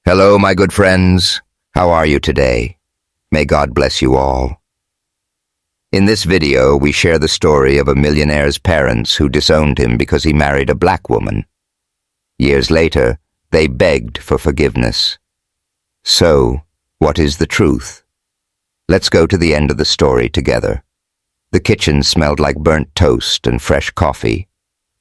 Hello, my good friends. How are you today? May God bless you all. In this video, we share the story of a millionaire's parents who disowned him because he married a black woman. Years later, they begged for forgiveness. So, what is the truth? Let's go to the end of the story together. The kitchen smelled like burnt toast and fresh coffee,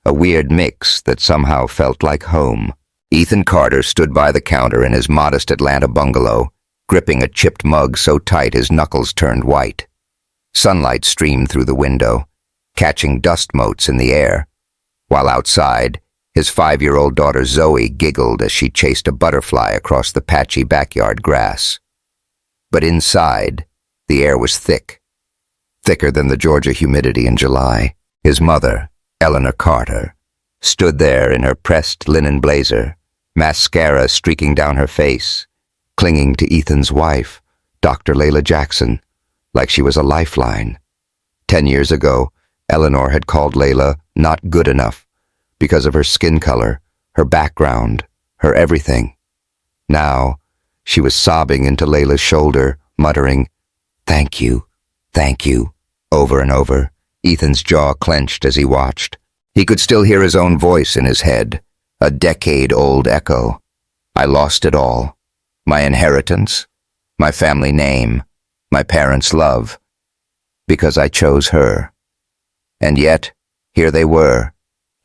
a weird mix that somehow felt like home. Ethan Carter stood by the counter in his modest Atlanta bungalow, gripping a chipped mug so tight his knuckles turned white. Sunlight streamed through the window, catching dust motes in the air, while outside, his 5-year-old daughter Zoe giggled as she chased a butterfly across the patchy backyard grass. But inside, the air was thick, thicker than the Georgia humidity in July. His mother, Eleanor Carter, stood there in her pressed linen blazer, mascara streaking down her face, clinging to Ethan's wife, Dr. Layla Jackson, like she was a lifeline. 10 years ago, Eleanor had called Layla not good enough because of her skin color, her background, her everything. Now, she was sobbing into Layla's shoulder, muttering, thank you," over and over. Ethan's jaw clenched as he watched. He could still hear his own voice in his head, a decade-old echo. I lost it all. My inheritance, my family name, my parents' love, because I chose her. And yet, here they were,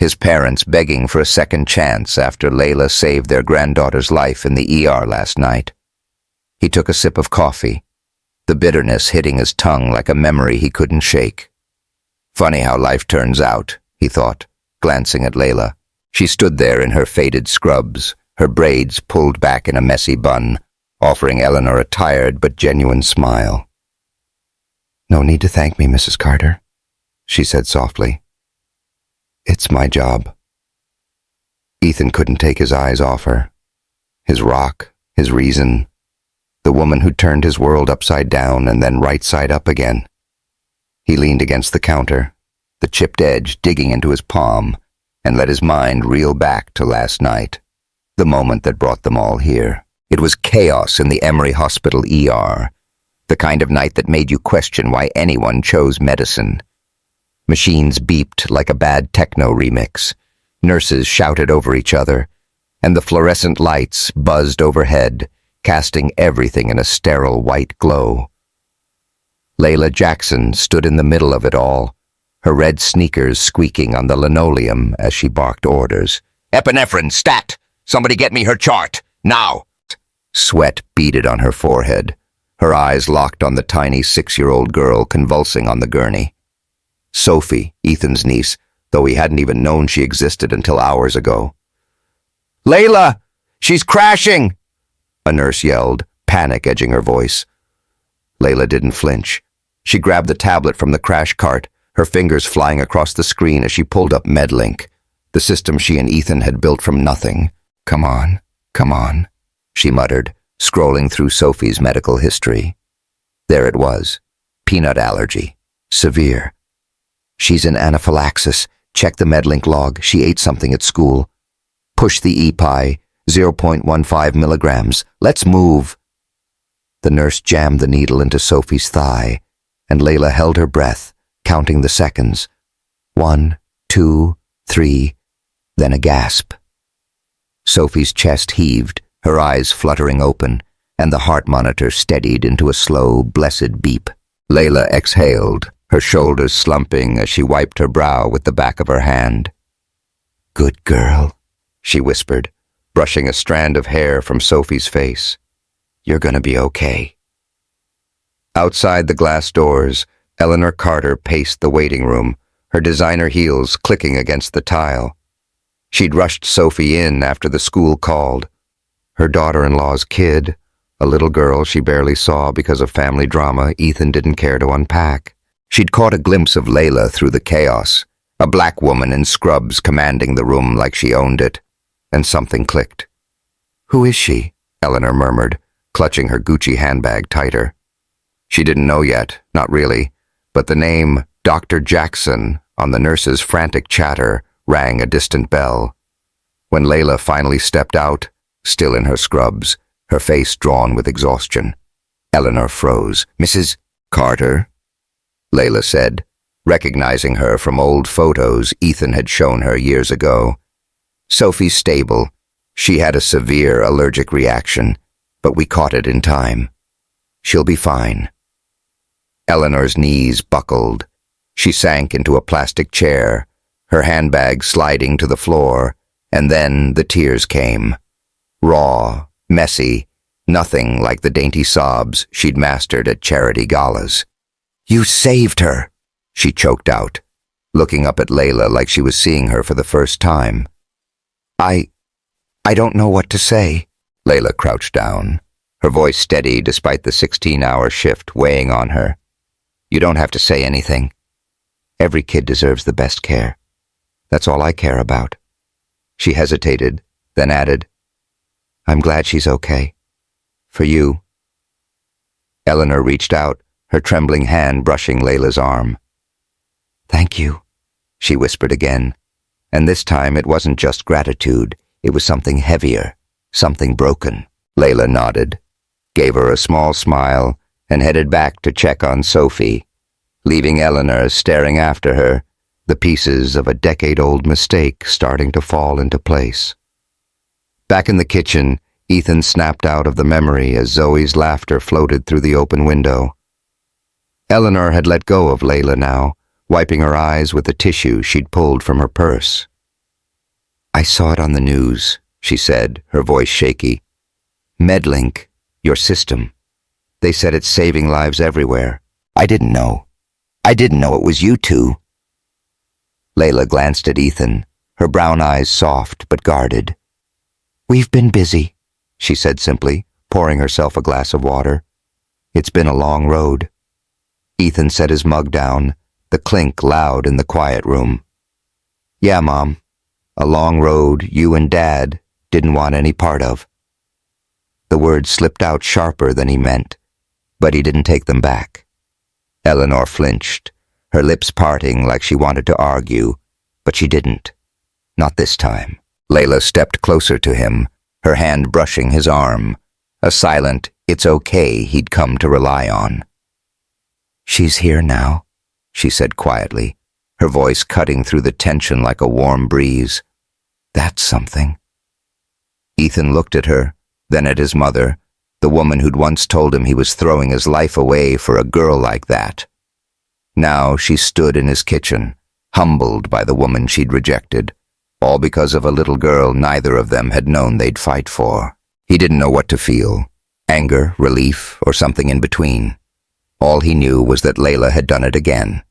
his parents begging for a second chance after Layla saved their granddaughter's life in the ER last night. He took a sip of coffee, the bitterness hitting his tongue like a memory he couldn't shake. Funny how life turns out, he thought, glancing at Layla. She stood there in her faded scrubs, her braids pulled back in a messy bun, offering Eleanor a tired but genuine smile. "No need to thank me, Mrs. Carter," she said softly. "It's my job." Ethan couldn't take his eyes off her. His rock, his reason, the woman who turned his world upside down and then right side up again. He leaned against the counter, the chipped edge digging into his palm, and let his mind reel back to last night, the moment that brought them all here. It was chaos in the Emory Hospital ER, the kind of night that made you question why anyone chose medicine. Machines beeped like a bad techno remix, nurses shouted over each other, and the fluorescent lights buzzed overhead, casting everything in a sterile white glow. Layla Jackson stood in the middle of it all, her red sneakers squeaking on the linoleum as she barked orders. "Epinephrine, stat! Somebody get me her chart, now!" Sweat beaded on her forehead, her eyes locked on the tiny 6-year-old girl convulsing on the gurney. Sophie, Ethan's niece, though he hadn't even known she existed until hours ago. "Layla! She's crashing!" a nurse yelled, panic edging her voice. Layla didn't flinch. She grabbed the tablet from the crash cart, her fingers flying across the screen as she pulled up MedLink, the system she and Ethan had built from nothing. Come on, she muttered, scrolling through Sophie's medical history. There it was. Peanut allergy. Severe. She's in anaphylaxis. Check the MedLink log. She ate something at school. Push the EPI, 0.15 milligrams. Let's move. The nurse jammed the needle into Sophie's thigh, and Layla held her breath, counting the seconds. 1, 2, 3, then a gasp. Sophie's chest heaved, her eyes fluttering open, and the heart monitor steadied into a slow, blessed beep. Layla exhaled, her shoulders slumping as she wiped her brow with the back of her hand. "Good girl," she whispered, brushing a strand of hair from Sophie's face. "You're gonna be okay." Outside the glass doors, Eleanor Carter paced the waiting room, her designer heels clicking against the tile. She'd rushed Sophie in after the school called. Her daughter-in-law's kid, a little girl she barely saw because of family drama Ethan didn't care to unpack. She'd caught a glimpse of Layla through the chaos, a black woman in scrubs commanding the room like she owned it, and something clicked. "Who is she?" Eleanor murmured, clutching her Gucci handbag tighter. She didn't know yet, not really, but the name Dr. Jackson on the nurse's frantic chatter rang a distant bell. When Layla finally stepped out, still in her scrubs, her face drawn with exhaustion. Eleanor froze. "Mrs. Carter?" Layla said, recognizing her from old photos Ethan had shown her years ago. "Sophie's stable. She had a severe allergic reaction, but we caught it in time. She'll be fine." Eleanor's knees buckled. She sank into a plastic chair, her handbag sliding to the floor, and then the tears came. Raw, messy, nothing like the dainty sobs she'd mastered at charity galas. "You saved her," she choked out, looking up at Layla like she was seeing her for the first time. I don't know what to say." Layla crouched down, her voice steady despite the 16-hour shift weighing on her. "You don't have to say anything. Every kid deserves the best care. That's all I care about." She hesitated, then added, "I'm glad she's okay. For you." Eleanor reached out, her trembling hand brushing Layla's arm. "Thank you," she whispered again, and this time it wasn't just gratitude, it was something heavier, something broken. Layla nodded, gave her a small smile, and headed back to check on Sophie, leaving Eleanor staring after her, the pieces of a decade-old mistake starting to fall into place. Back in the kitchen, Ethan snapped out of the memory as Zoe's laughter floated through the open window. Eleanor had let go of Layla now, wiping her eyes with the tissue she'd pulled from her purse. "I saw it on the news," she said, her voice shaky. "MedLink, your system. They said it's saving lives everywhere. I didn't know. I didn't know it was you two." Layla glanced at Ethan, her brown eyes soft but guarded. "We've been busy," she said simply, pouring herself a glass of water. "It's been a long road." Ethan set his mug down, the clink loud in the quiet room. "Yeah, Mom. A long road you and Dad didn't want any part of." The words slipped out sharper than he meant, but he didn't take them back. Eleanor flinched, her lips parting like she wanted to argue, but she didn't. Not this time. Layla stepped closer to him, her hand brushing his arm, a silent "it's okay" he'd come to rely on. "She's here now," she said quietly, her voice cutting through the tension like a warm breeze. "That's something." Ethan looked at her, then at his mother, the woman who'd once told him he was throwing his life away for a girl like that. Now she stood in his kitchen, humbled by the woman she'd rejected, all because of a little girl neither of them had known they'd fight for. He didn't know what to feel, anger, relief, or something in between. All he knew was that Layla had done it again,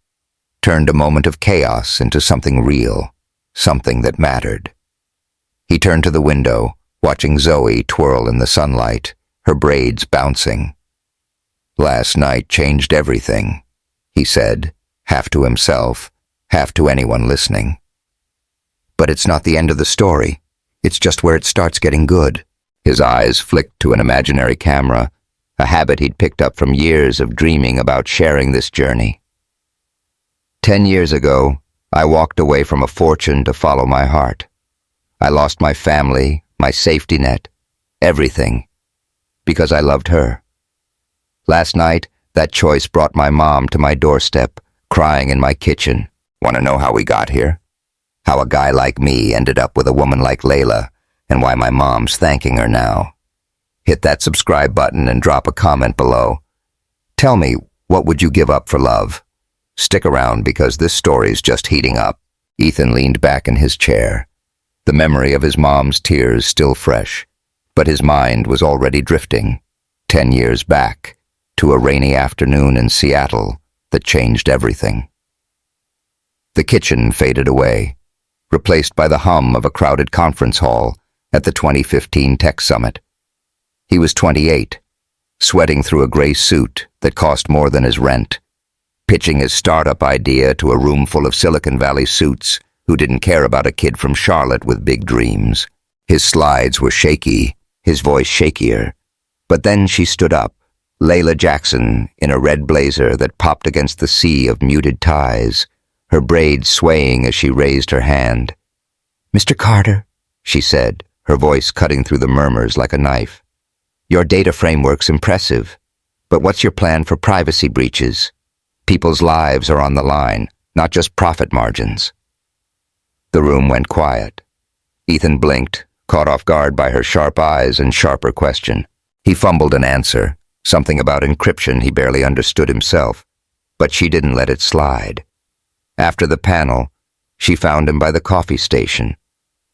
turned a moment of chaos into something real, something that mattered. He turned to the window, watching Zoe twirl in the sunlight, her braids bouncing. "Last night changed everything," he said, half to himself, half to anyone listening. "But it's not the end of the story. It's just where it starts getting good." His eyes flicked to an imaginary camera, a habit he'd picked up from years of dreaming about sharing this journey. 10 years ago, I walked away from a fortune to follow my heart. I lost my family, my safety net, everything, because I loved her. Last night, that choice brought my mom to my doorstep, crying in my kitchen. "Want to know how we got here? How a guy like me ended up with a woman like Layla, and why my mom's thanking her now?" Hit that subscribe button and drop a comment below. Tell me, what would you give up for love? Stick around because this story's just heating up. Ethan leaned back in his chair, the memory of his mom's tears still fresh, but his mind was already drifting, 10 years back, to a rainy afternoon in Seattle that changed everything. The kitchen faded away, replaced by the hum of a crowded conference hall at the 2015 Tech Summit. He was 28, sweating through a gray suit that cost more than his rent, pitching his startup idea to a room full of Silicon Valley suits who didn't care about a kid from Charlotte with big dreams. His slides were shaky, his voice shakier. But then she stood up, Layla Jackson, in a red blazer that popped against the sea of muted ties, her braids swaying as she raised her hand. "Mr. Carter," she said, her voice cutting through the murmurs like a knife. Your data framework's impressive, but what's your plan for privacy breaches? People's lives are on the line, not just profit margins. The room went quiet. Ethan blinked, caught off guard by her sharp eyes and sharper question. He fumbled an answer, something about encryption he barely understood himself, but she didn't let it slide. After the panel, she found him by the coffee station,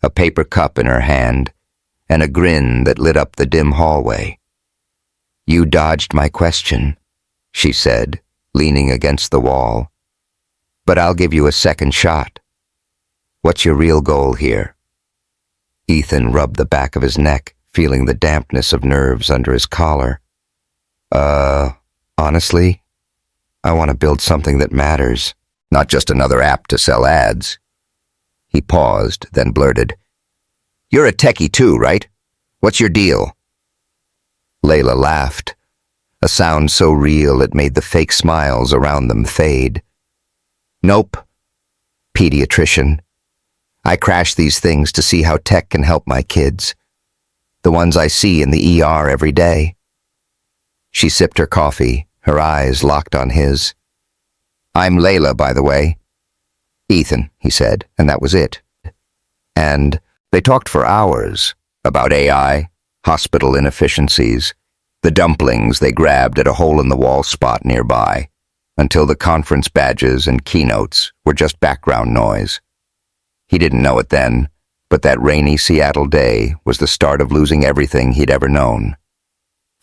a paper cup in her hand, and a grin that lit up the dim hallway. "You dodged my question," she said, leaning against the wall. "But I'll give you a second shot. What's your real goal here?" Ethan rubbed the back of his neck, feeling the dampness of nerves under his collar. Honestly, I want to build something that matters, not just another app to sell ads." He paused, then blurted, "You're a techie too, right? What's your deal?" Layla laughed, a sound so real it made the fake smiles around them fade. "Nope. Pediatrician. I crash these things to see how tech can help my kids. The ones I see in the ER every day." She sipped her coffee, her eyes locked on his. "I'm Layla, by the way." "Ethan," he said, and that was it. And they talked for hours about AI, hospital inefficiencies, the dumplings they grabbed at a hole-in-the-wall spot nearby, until the conference badges and keynotes were just background noise. He didn't know it then, but that rainy Seattle day was the start of losing everything he'd ever known.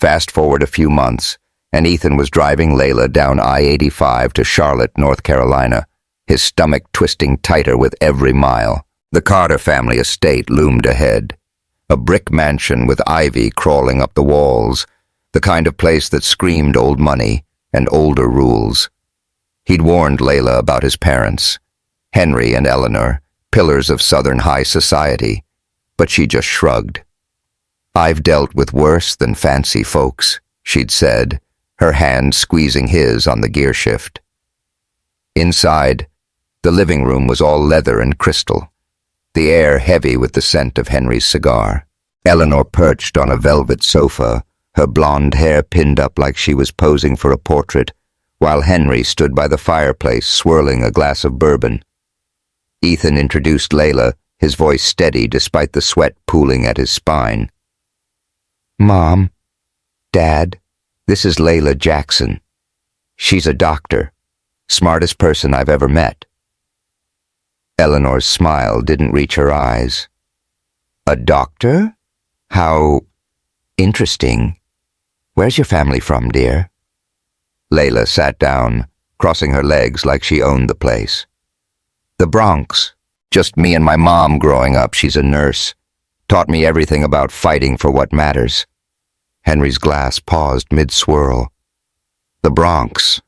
Fast forward a few months, and Ethan was driving Layla down I-85 to Charlotte, North Carolina, his stomach twisting tighter with every mile. The Carter family estate loomed ahead, a brick mansion with ivy crawling up the walls, the kind of place that screamed old money and older rules. He'd warned Layla about his parents, Henry and Eleanor, pillars of Southern high society, but she just shrugged. "I've dealt with worse than fancy folks," she'd said, her hand squeezing his on the gear shift. Inside, the living room was all leather and crystal, the air heavy with the scent of Henry's cigar. Eleanor perched on a velvet sofa, her blonde hair pinned up like she was posing for a portrait, while Henry stood by the fireplace swirling a glass of bourbon. Ethan introduced Layla, his voice steady despite the sweat pooling at his spine. "Mom, Dad, this is Layla Jackson. She's a doctor, smartest person I've ever met." Eleanor's smile didn't reach her eyes. "A doctor? How interesting. Where's your family from, dear?" Layla sat down, crossing her legs like she owned the place. "The Bronx. Just me and my mom growing up. She's a nurse. Taught me everything about fighting for what matters." Henry's glass paused mid-swirl. "The Bronx,"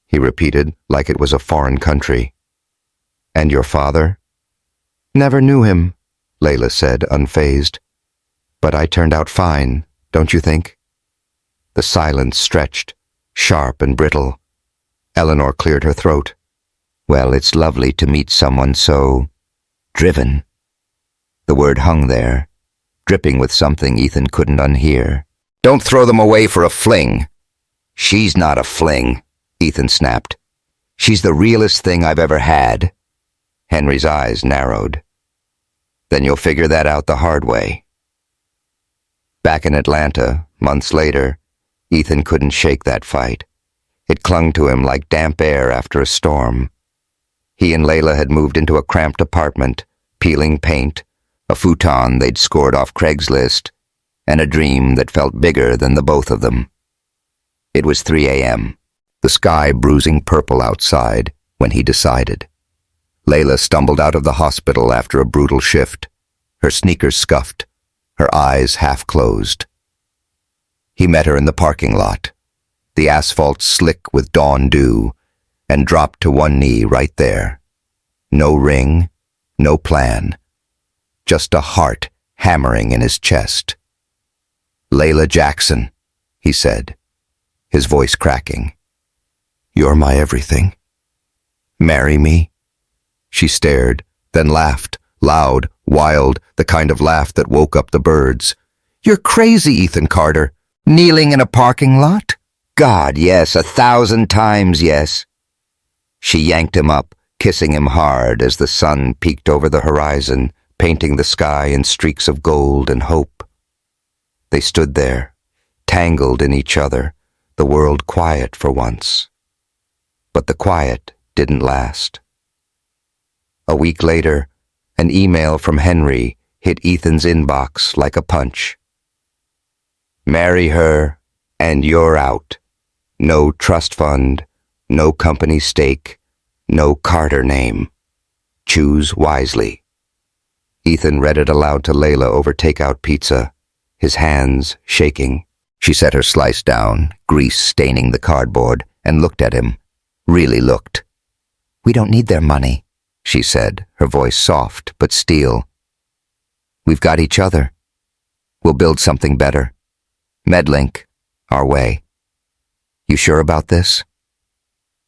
he repeated like it was a foreign country. "And your father?" "Never knew him," Layla said, unfazed. "But I turned out fine, don't you think?" The silence stretched, sharp and brittle. Eleanor cleared her throat. "Well, it's lovely to meet someone so driven." The word hung there, dripping with something Ethan couldn't unhear. "Don't throw them away for a fling." "She's not a fling," Ethan snapped. "She's the realest thing I've ever had." Henry's eyes narrowed. "Then you'll figure that out the hard way." Back in Atlanta, months later, Ethan couldn't shake that fight. It clung to him like damp air after a storm. He and Layla had moved into a cramped apartment, peeling paint, a futon they'd scored off Craigslist, and a dream that felt bigger than the both of them. It was 3 a.m., the sky bruising purple outside, when he decided. Layla stumbled out of the hospital after a brutal shift, her sneakers scuffed, her eyes half closed. He met her in the parking lot, the asphalt slick with dawn dew, and dropped to one knee right there. No ring, no plan, just a heart hammering in his chest. "Layla Jackson," he said, his voice cracking. "You're my everything. Marry me?" She stared, then laughed, loud, wild, the kind of laugh that woke up the birds. "You're crazy, Ethan Carter. Kneeling in a parking lot? God, yes, 1,000 times yes. She yanked him up, kissing him hard as the sun peeked over the horizon, painting the sky in streaks of gold and hope. They stood there, tangled in each other, the world quiet for once. But the quiet didn't last. A week later, an email from Henry hit Ethan's inbox like a punch. Marry her, and you're out. No trust fund, no company stake, no Carter name. Choose wisely. Ethan read it aloud to Layla over takeout pizza, his hands shaking. She set her slice down, grease staining the cardboard, and looked at him. Really looked. We don't need their money, she said, her voice soft but steel. We've got each other. We'll build something better. MedLink, our way. You sure about this?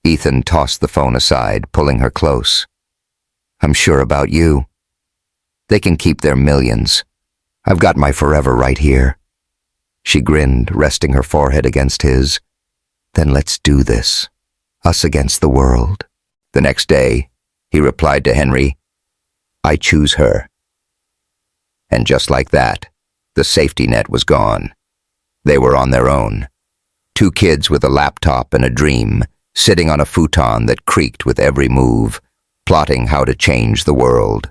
Ethan tossed the phone aside, pulling her close. I'm sure about you. They can keep their millions. I've got my forever right here. She grinned, resting her forehead against his. Then let's do this. Us against the world. The next day, he replied to Henry, I choose her. And just like that, the safety net was gone. They were on their own. 2 kids with a laptop and a dream, sitting on a futon that creaked with every move, plotting how to change the world.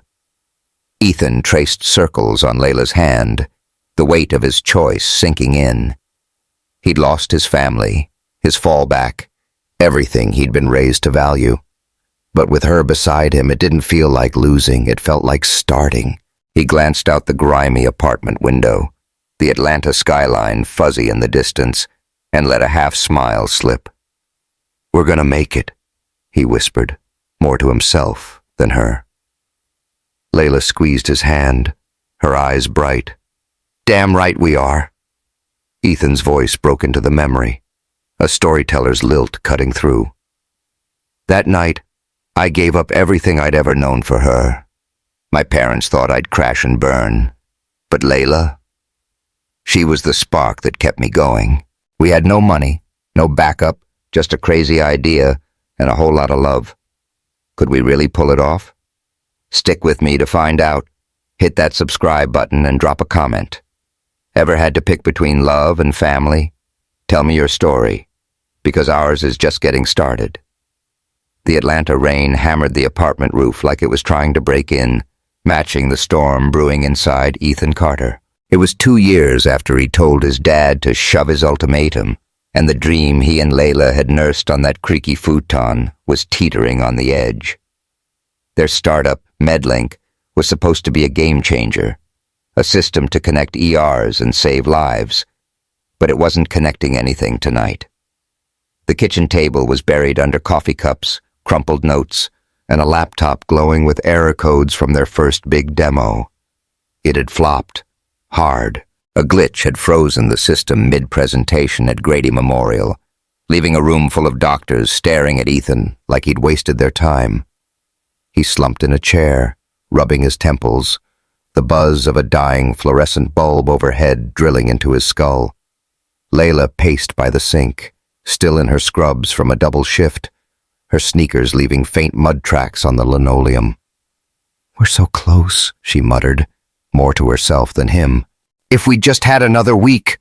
Ethan traced circles on Layla's hand, the weight of his choice sinking in. He'd lost his family, his fallback, everything he'd been raised to value. But with her beside him, it didn't feel like losing, it felt like starting. He glanced out the grimy apartment window, the Atlanta skyline fuzzy in the distance, and let a half-smile slip. We're gonna make it, he whispered, more to himself than her. Layla squeezed his hand, her eyes bright. Damn right we are. Ethan's voice broke into the memory, a storyteller's lilt cutting through. That night, I gave up everything I'd ever known for her. My parents thought I'd crash and burn. But Layla? She was the spark that kept me going. We had no money, no backup, just a crazy idea and a whole lot of love. Could we really pull it off? Stick with me to find out. Hit that subscribe button and drop a comment. Ever had to pick between love and family? Tell me your story, because ours is just getting started. The Atlanta rain hammered the apartment roof like it was trying to break in, matching the storm brewing inside Ethan Carter. It was 2 years after he told his dad to shove his ultimatum, and the dream he and Layla had nursed on that creaky futon was teetering on the edge. Their startup, MedLink, was supposed to be a game changer, a system to connect ERs and save lives, but it wasn't connecting anything tonight. The kitchen table was buried under coffee cups, crumpled notes, and a laptop glowing with error codes from their first big demo. It had flopped, hard. A glitch had frozen the system mid-presentation at Grady Memorial, leaving a room full of doctors staring at Ethan like he'd wasted their time. He slumped in a chair, rubbing his temples, the buzz of a dying fluorescent bulb overhead drilling into his skull. Layla paced by the sink, still in her scrubs from a double shift, her sneakers leaving faint mud tracks on the linoleum. We're so close, she muttered, more to herself than him. If we'd just had another week.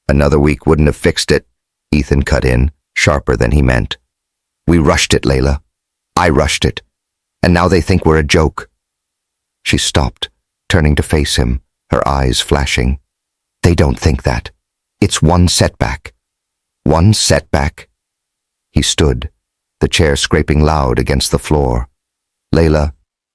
Another week wouldn't have fixed it, Ethan cut in, sharper than he meant. We rushed it, Layla. I rushed it. And now they think we're a joke. She stopped, turning to face him, her eyes flashing. They don't think that. It's one setback. One setback. He stood, the chair scraping loud against the floor. Layla,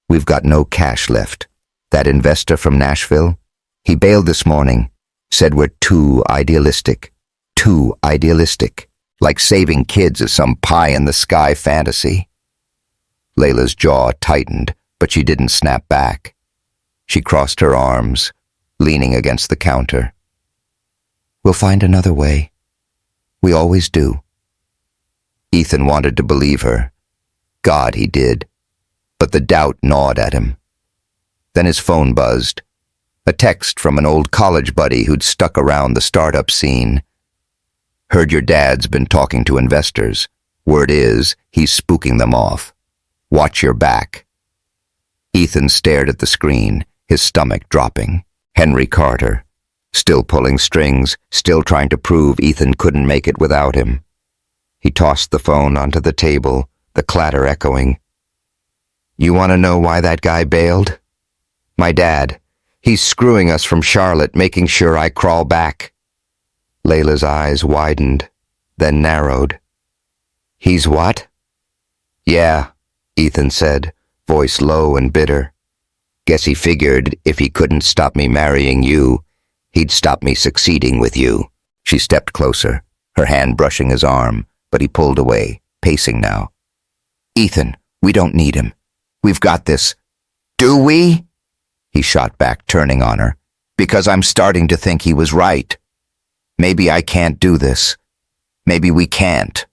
we've got no cash left. That investor from Nashville, he bailed this morning, said we're too idealistic. Too idealistic. Like saving kids is some pie-in-the-sky fantasy. Layla's jaw tightened, but she didn't snap back. She crossed her arms, leaning against the counter. We'll find another way. We always do. Ethan wanted to believe her. God, he did. But the doubt gnawed at him. Then his phone buzzed. A text from an old college buddy who'd stuck around the startup scene, Heard your dad's been talking to investors. Word is, he's spooking them off. Watch your back. Ethan stared at the screen, his stomach dropping. Henry Carter, still pulling strings, still trying to prove Ethan couldn't make it without him. He tossed the phone onto the table, the clatter echoing. You want to know why that guy bailed? My dad. He's screwing us from Charlotte, making sure I crawl back. Layla's eyes widened, then narrowed. He's what? Yeah, Ethan said, voice low and bitter. Guess he figured if he couldn't stop me marrying you, he'd stop me succeeding with you. She stepped closer, her hand brushing his arm, but he pulled away, pacing now. Ethan, we don't need him. We've got this. Do we? He shot back, turning on her. Because I'm starting to think he was right. Maybe I can't do this. Maybe we can't.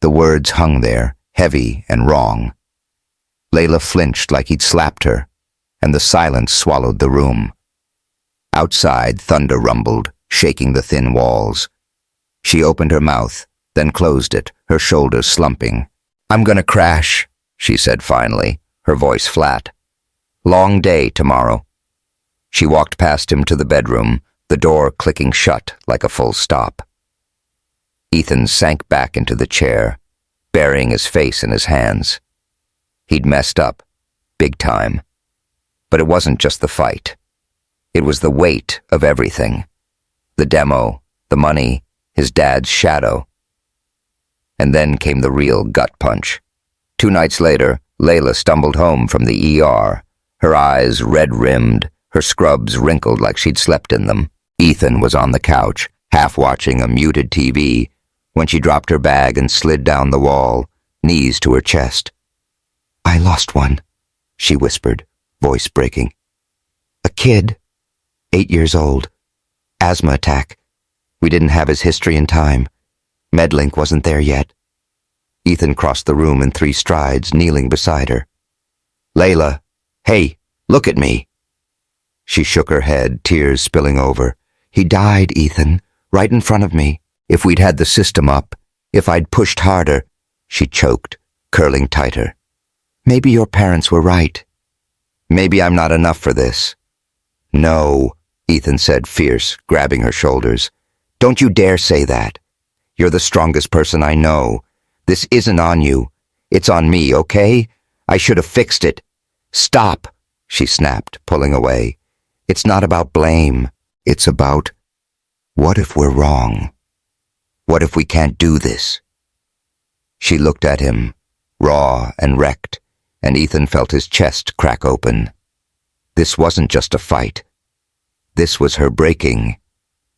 The words hung there, heavy and wrong. Layla flinched like he'd slapped her, and the silence swallowed the room. Outside, thunder rumbled, shaking the thin walls. She opened her mouth, then closed it, her shoulders slumping. I'm gonna crash, she said finally, her voice flat. Long day tomorrow. She walked past him to the bedroom, the door clicking shut like a full stop. Ethan sank back into the chair, burying his face in his hands. He'd messed up, big time. But it wasn't just the fight. It was the weight of everything. The demo, the money, his dad's shadow. And then came the real gut punch. 2 nights later, Layla stumbled home from the ER, her eyes red-rimmed, her scrubs wrinkled like she'd slept in them. Ethan was on the couch, half watching a muted TV, when she dropped her bag and slid down the wall, knees to her chest. I lost one, she whispered, voice breaking. A kid, 8 years old. Asthma attack. We didn't have his history in time. MedLink wasn't there yet. Ethan crossed the room in 3 strides, kneeling beside her. Layla, hey, look at me. She shook her head, tears spilling over. He died, Ethan, right in front of me. If we'd had the system up, if I'd pushed harder, she choked, curling tighter. Maybe your parents were right. Maybe I'm not enough for this. No, Ethan said, fierce, grabbing her shoulders. Don't you dare say that. You're the strongest person I know. This isn't on you. It's on me, okay? I should have fixed it. Stop, she snapped, pulling away. It's not about blame. It's about, what if we're wrong? What if we can't do this? She looked at him, raw and wrecked, and Ethan felt his chest crack open. This wasn't just a fight. This was her breaking,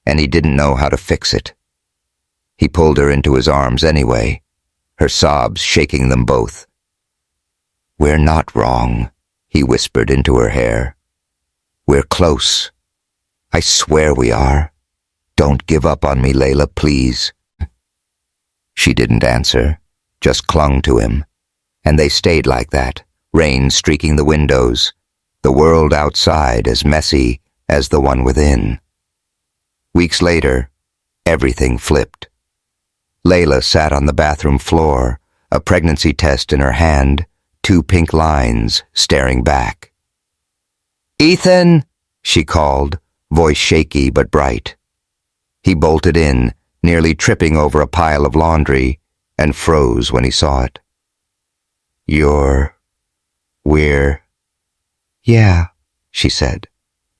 and he didn't know how to fix it. He pulled her into his arms anyway, her sobs shaking them both. We're not wrong, he whispered into her hair. We're close. I swear we are. Don't give up on me, Layla, please. She didn't answer, just clung to him, and they stayed like that, rain streaking the windows, the world outside as messy as the one within. Weeks later, everything flipped. Layla sat on the bathroom floor, a pregnancy test in her hand, 2 pink lines staring back. Ethan, she called, voice shaky but bright. He bolted in, nearly tripping over a pile of laundry, and froze when he saw it. We're... Yeah, she said,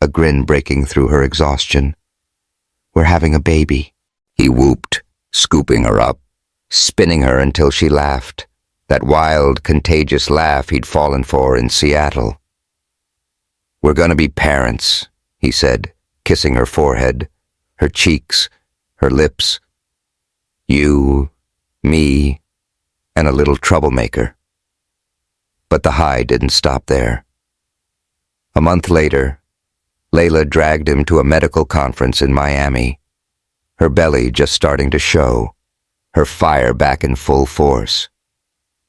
a grin breaking through her exhaustion. We're having a baby. He whooped, scooping her up, spinning her until she laughed, that wild, contagious laugh he'd fallen for in Seattle. We're gonna be parents, he said, kissing her forehead, her cheeks, her lips. You, me, and a little troublemaker. But the high didn't stop there. A month later, Layla dragged him to a medical conference in Miami, her belly just starting to show, her fire back in full force.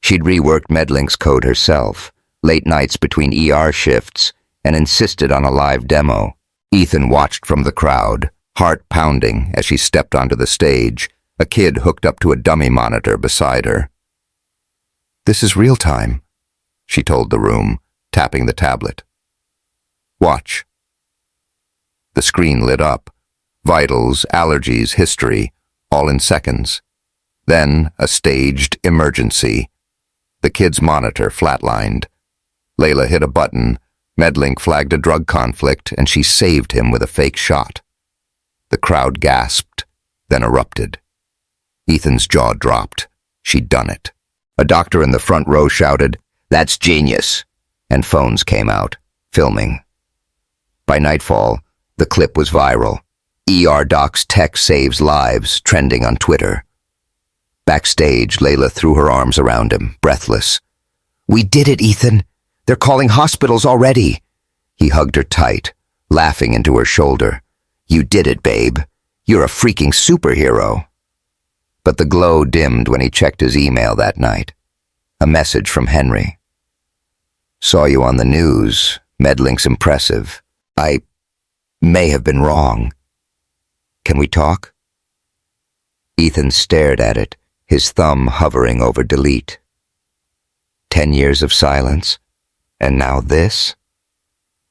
She'd reworked MedLink's code herself, late nights between ER shifts, and insisted on a live demo. Ethan watched from the crowd, heart pounding as she stepped onto the stage, a kid hooked up to a dummy monitor beside her. "This is real time," she told the room, tapping the tablet. "Watch." The screen lit up. Vitals, allergies, history, all in seconds. Then a staged emergency. The kid's monitor flatlined. Layla hit a button. MedLink flagged a drug conflict, and she saved him with a fake shot. The crowd gasped, then erupted. Ethan's jaw dropped. She'd done it. A doctor in the front row shouted, "That's genius!" and phones came out, filming. By nightfall, the clip was viral. ER doc's tech saves lives, trending on Twitter. Backstage, Layla threw her arms around him, breathless. "We did it, Ethan! They're calling hospitals already!" He hugged her tight, laughing into her shoulder. "You did it, babe. You're a freaking superhero." But the glow dimmed when he checked his email that night. A message from Henry. "Saw you on the news. MedLink's impressive. I may have been wrong. Can we talk?" Ethan stared at it, his thumb hovering over delete. 10 years of silence, and now this?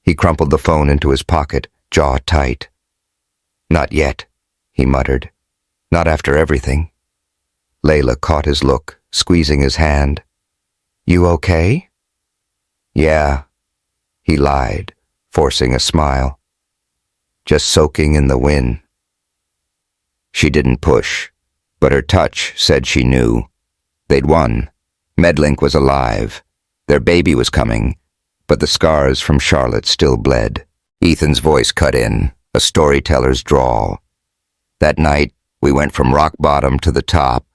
He crumpled the phone into his pocket, jaw tight. "Not yet," he muttered. "Not after everything." Layla caught his look, squeezing his hand. "You okay?" "Yeah," he lied, forcing a smile. "Just soaking in the wind." She didn't push, but her touch said she knew. They'd won. MedLink was alive. Their baby was coming, but the scars from Charlotte still bled. Ethan's voice cut in, a storyteller's drawl. "That night, we went from rock bottom to the top.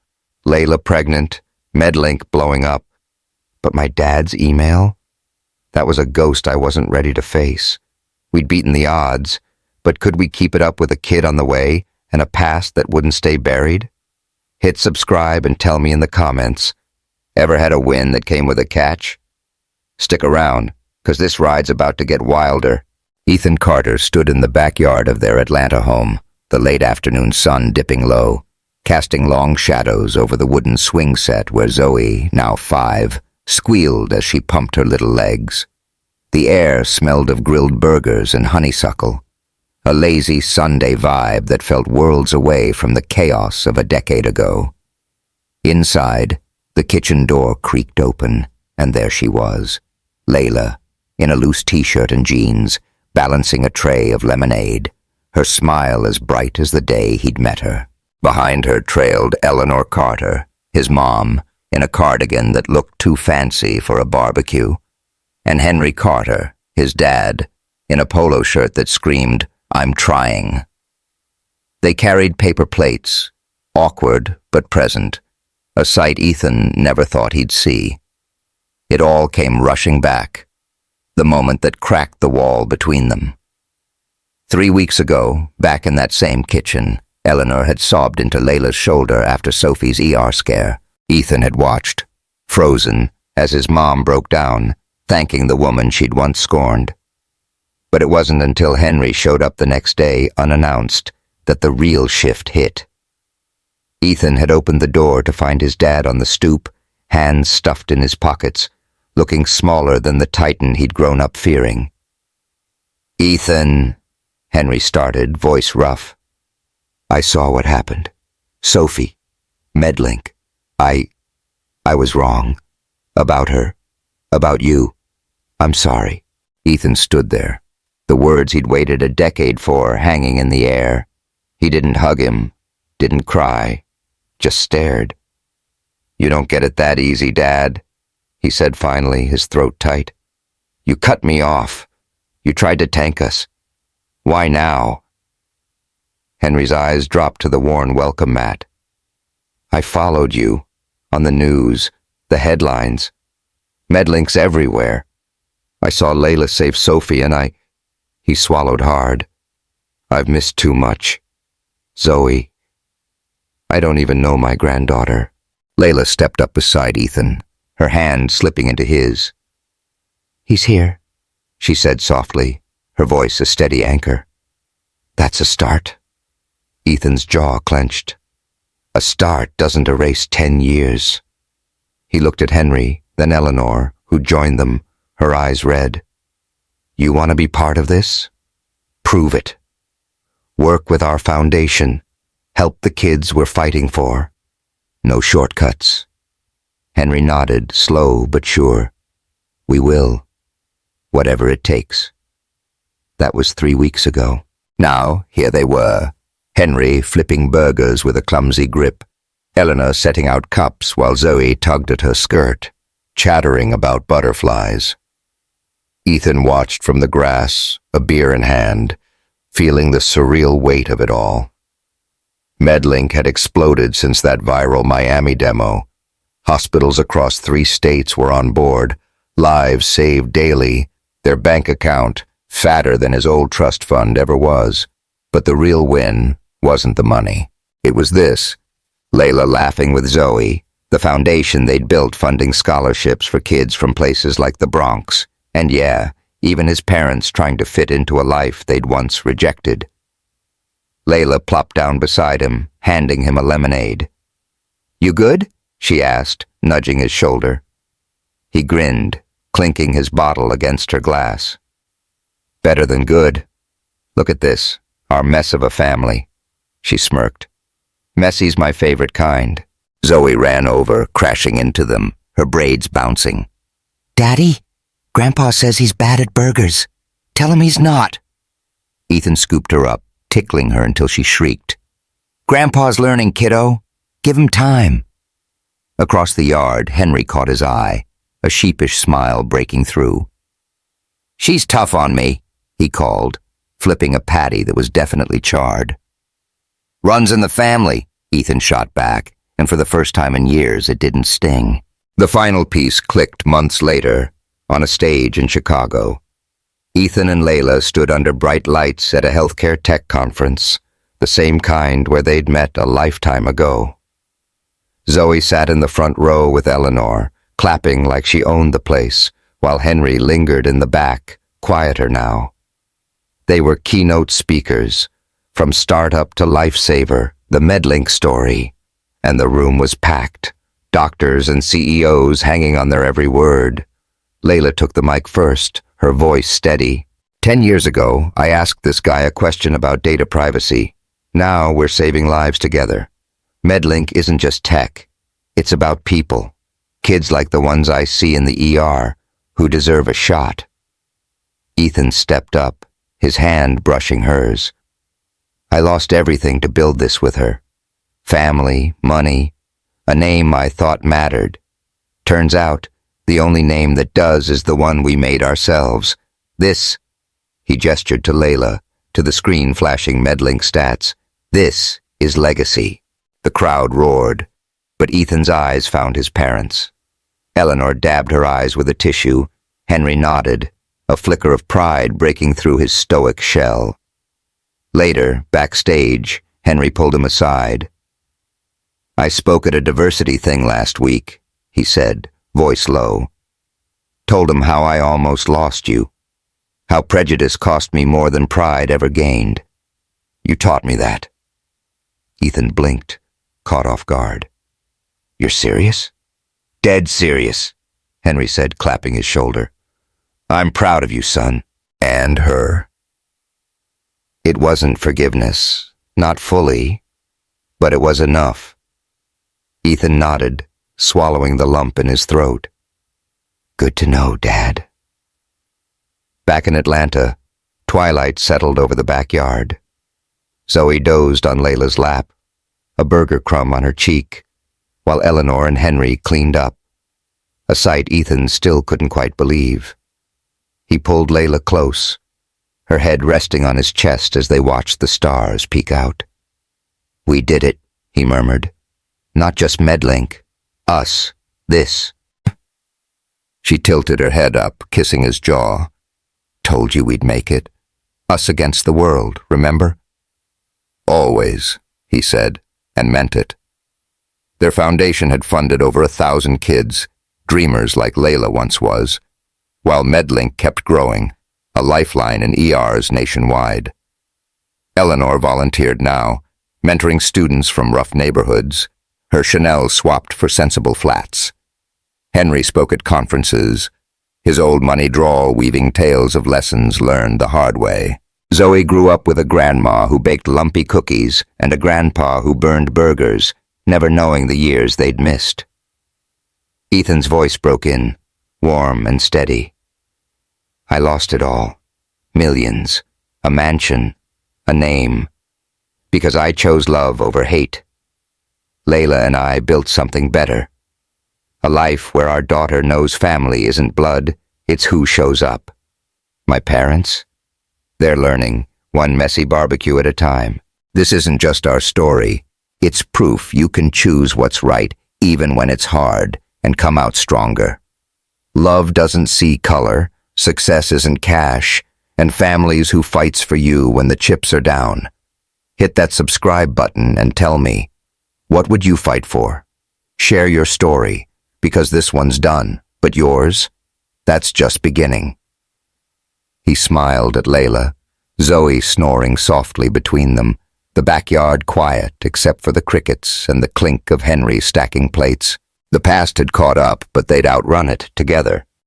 Layla pregnant, MedLink blowing up. But my dad's email? That was a ghost I wasn't ready to face. We'd beaten the odds, but could we keep it up with a kid on the way and a past that wouldn't stay buried? Hit subscribe and tell me in the comments. Ever had a win that came with a catch? Stick around, 'cause this ride's about to get wilder." Ethan Carter stood in the backyard of their Atlanta home, the late afternoon sun dipping low, casting long shadows over the wooden swing set where Zoe, now 5, squealed as she pumped her little legs. The air smelled of grilled burgers and honeysuckle, a lazy Sunday vibe that felt worlds away from the chaos of a decade ago. Inside, the kitchen door creaked open, and there she was, Layla, in a loose t-shirt and jeans, balancing a tray of lemonade, her smile as bright as the day he'd met her. Behind her trailed Eleanor Carter, his mom, in a cardigan that looked too fancy for a barbecue, and Henry Carter, his dad, in a polo shirt that screamed, "I'm trying." They carried paper plates, awkward but present, a sight Ethan never thought he'd see. It all came rushing back, the moment that cracked the wall between them. 3 weeks ago, back in that same kitchen, Eleanor had sobbed into Layla's shoulder after Sophie's ER scare. Ethan had watched, frozen, as his mom broke down, thanking the woman she'd once scorned. But it wasn't until Henry showed up the next day, unannounced, that the real shift hit. Ethan had opened the door to find his dad on the stoop, hands stuffed in his pockets, looking smaller than the titan he'd grown up fearing. "Ethan," Henry started, voice rough. "I saw what happened. Sophie. MedLink. I was wrong. About her. About you. I'm sorry." Ethan stood there, the words he'd waited a decade for hanging in the air. He didn't hug him, didn't cry, just stared. "You don't get it that easy, Dad," he said finally, his throat tight. "You cut me off. You tried to tank us. Why now?" Henry's eyes dropped to the worn welcome mat. "I followed you. On the news, the headlines. MedLink's everywhere. I saw Layla save Sophie and He swallowed hard. "I've missed too much. Zoe. I don't even know my granddaughter." Layla stepped up beside Ethan, her hand slipping into his. "He's here," she said softly, her voice a steady anchor. "That's a start." Ethan's jaw clenched. A start doesn't erase 10 years. He looked at Henry, then Eleanor, who joined them, her eyes red. You want to be part of this? Prove it. Work with our foundation. Help the kids we're fighting for. No shortcuts. Henry nodded, slow but sure. We will. Whatever it takes. That was 3 weeks ago. Now, here they were. Henry flipping burgers with a clumsy grip. Eleanor setting out cups while Zoe tugged at her skirt, chattering about butterflies. Ethan watched from the grass, a beer in hand, feeling the surreal weight of it all. MedLink had exploded since that viral Miami demo. Hospitals across 3 states were on board, lives saved daily, their bank account fatter than his old trust fund ever was. But the real win wasn't the money. It was this: Layla laughing with Zoe, the foundation they'd built funding scholarships for kids from places like the Bronx, and yeah, even his parents trying to fit into a life they'd once rejected. Layla plopped down beside him, handing him a lemonade. You good? She asked, nudging his shoulder. He grinned, clinking his bottle against her glass. Better than good. Look at this, our mess of a family. She smirked. Messy's my favorite kind. Zoe ran over, crashing into them, her braids bouncing. Daddy, Grandpa says he's bad at burgers. Tell him he's not. Ethan scooped her up, tickling her until she shrieked. Grandpa's learning, kiddo. Give him time. Across the yard, Henry caught his eye, a sheepish smile breaking through. She's tough on me, he called, flipping a patty that was definitely charred. Runs in the family, Ethan shot back, and for the first time in years it didn't sting. The final piece clicked months later, on a stage in Chicago. Ethan and Layla stood under bright lights at a healthcare tech conference, the same kind where they'd met a lifetime ago. Zoe sat in the front row with Eleanor, clapping like she owned the place, while Henry lingered in the back, quieter now. They were keynote speakers, from startup to lifesaver, the MedLink story, and the room was packed, doctors and CEOs hanging on their every word. Layla took the mic first, her voice steady. 10 years ago, I asked this guy a question about data privacy. Now we're saving lives together. MedLink isn't just tech. It's about people. Kids like the ones I see in the ER, who deserve a shot. Ethan stepped up, his hand brushing hers. I lost everything to build this with her. Family, money, a name I thought mattered. Turns out, the only name that does is the one we made ourselves. This, he gestured to Layla, to the screen flashing MedLink stats. This is legacy. The crowd roared, but Ethan's eyes found his parents. Eleanor dabbed her eyes with a tissue. Henry nodded, a flicker of pride breaking through his stoic shell. Later, backstage, Henry pulled him aside. I spoke at a diversity thing last week, he said, voice low. Told him how I almost lost you. How prejudice cost me more than pride ever gained. You taught me that. Ethan blinked, caught off guard. You're serious? Dead serious, Henry said, clapping his shoulder. I'm proud of you, son. And her. It wasn't forgiveness, not fully, but it was enough. Ethan nodded, swallowing the lump in his throat. Good to know, Dad. Back in Atlanta, twilight settled over the backyard. Zoe dozed on Layla's lap, a burger crumb on her cheek, while Eleanor and Henry cleaned up, a sight Ethan still couldn't quite believe. He pulled Layla close, her head resting on his chest as they watched the stars peek out. We did it, he murmured. Not just MedLink. Us. This. She tilted her head up, kissing his jaw. Told you we'd make it. Us against the world, remember? Always, he said, and meant it. Their foundation had funded over 1,000 kids, dreamers like Layla once was, while MedLink kept growing, a lifeline in ERs nationwide. Eleanor volunteered now, mentoring students from rough neighborhoods, her Chanel swapped for sensible flats. Henry spoke at conferences, his old money drawl weaving tales of lessons learned the hard way. Zoe grew up with a grandma who baked lumpy cookies and a grandpa who burned burgers, never knowing the years they'd missed. Ethan's voice broke in, warm and steady. I lost it all. Millions, a mansion, a name, because I chose love over hate. Layla and I built something better. A life where our daughter knows family isn't blood, it's who shows up. My parents? They're learning, one messy barbecue at a time. This isn't just our story. It's proof you can choose what's right, even when it's hard, and come out stronger. Love doesn't see color, success isn't cash, and families who fights for you when the chips are down. Hit that subscribe button and tell me, what would you fight for? Share your story, because this one's done, but yours? That's just beginning. He smiled at Layla, Zoe snoring softly between them, the backyard quiet except for the crickets and the clink of Henry stacking plates. The past had caught up, but they'd outrun it together.